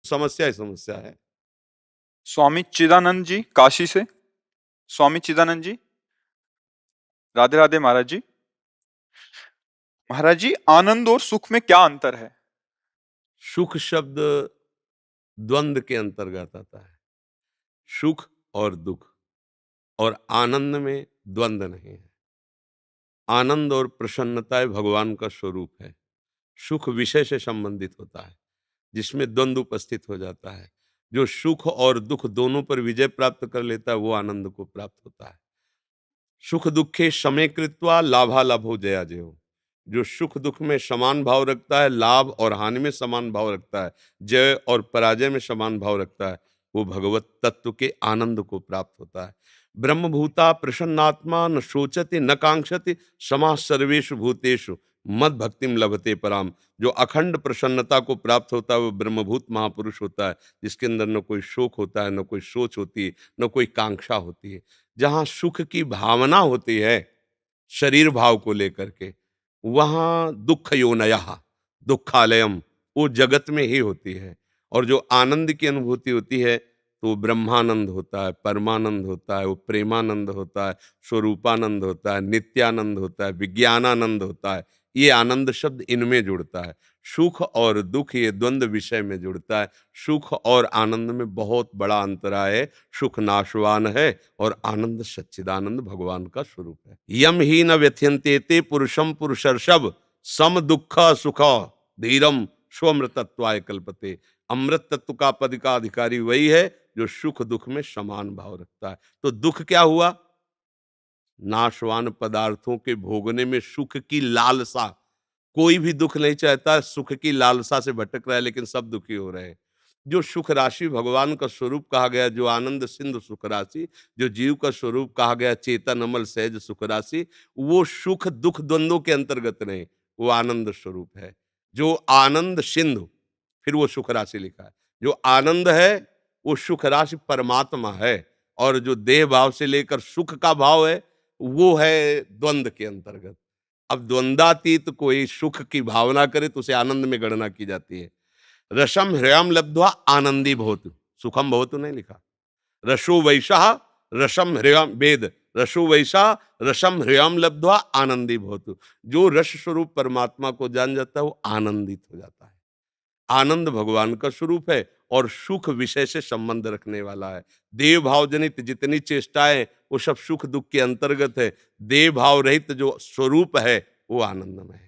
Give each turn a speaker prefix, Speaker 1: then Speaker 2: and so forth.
Speaker 1: समस्या ही समस्या है।
Speaker 2: स्वामी चिदानंद जी काशी से। स्वामी चिदानंद जी, राधे राधे महाराज जी। महाराज जी, आनंद और सुख में क्या अंतर है?
Speaker 1: सुख शब्द द्वंद्व के अंतर्गत आता है, सुख और दुख, और आनंद में द्वंद्व नहीं है। आनंद और प्रसन्नता भगवान का स्वरूप है। सुख विषय से संबंधित होता है, जिसमें द्वंद्व उपस्थित हो जाता है। जो सुख और दुख दोनों पर विजय प्राप्त कर लेता है वो आनंद को प्राप्त होता है। सुख दुखे समय कृत्वा लाभालाभो जया जयो। जो सुख दुख में समान भाव रखता है, लाभ और हानि में समान भाव रखता है, जय और पराजय में समान भाव रखता है, वो भगवत तत्व के आनंद को प्राप्त होता है। ब्रह्मभूता प्रसन्नात्मा न शोचते न कांक्षते समा सर्वेषु भूतेषु मद भक्तिम लभते पराम। जो अखंड प्रसन्नता को प्राप्त होता है वो ब्रह्मभूत महापुरुष होता है, जिसके अंदर न कोई शोक होता है, न कोई सोच होती है, न कोई कांक्षा होती है। जहाँ सुख की भावना होती है शरीर भाव को लेकर के, वहाँ दुख योनयः दुखालयम, वो जगत में ही होती है। और जो आनंद की अनुभूति होती है तो ब्रह्मानंद होता है, परमानंद होता है, वो प्रेमानंद होता है, स्वरूपानंद होता है, नित्यानंद होता है, विज्ञानानंद होता है। ये आनंद शब्द इनमें जुड़ता है। सुख और दुख ये द्वंद्व विषय में जुड़ता है। सुख और आनंद में बहुत बड़ा अंतराय है। सुख नाशवान है और आनंद सच्चिदानंद भगवान का स्वरूप है। यम ही न व्यथ्यंते ते पुरुषम पुरुषर्षभ सम दुख सुख धीरम स्वमृतत्वाय कल्पते। अमृत तत्व का पद का अधिकारी वही है जो सुख दुख में समान भाव रखता है। तो दुख क्या हुआ? नाशवान पदार्थों के भोगने में सुख की लालसा। कोई भी दुख नहीं चाहता, सुख की लालसा से भटक रहा है, लेकिन सब दुखी हो रहे हैं। जो सुख राशि भगवान का स्वरूप कहा गया, जो आनंद सिंधु सुख राशि, जो जीव का स्वरूप कहा गया चेतन अमल सहज सुख राशि, वो सुख दुख द्वंद्वों के अंतर्गत नहीं, वो आनंद स्वरूप है। जो आनंद सिंधु, फिर वो सुख राशि लिखा है। जो आनंद है वो सुख राशि परमात्मा है, और जो देह भाव से लेकर सुख का भाव है वो है द्वंद्व के अंतर्गत। अब द्वंद्वातीत कोई सुख की भावना करे तो उसे आनंद में गणना की जाती है। रसम ह्रयम लब्ध्वा आनंदी भवतु, सुखम भवतु नहीं लिखा। रसो वैशा रसम ह्रयम वेद, रसो वैशा रसम ह्रयम लब्ध्वा आनंदी भवतु। जो रस स्वरूप परमात्मा को जान जाता है वो आनंदित हो जाता है। आनंद भगवान का स्वरूप है और सुख विषय से संबंध रखने वाला है। देव भाव जनित जितनी चेष्टाएं वो सब सुख दुख के अंतर्गत है। देव भाव रहित जो स्वरूप है वो आनंदमय है।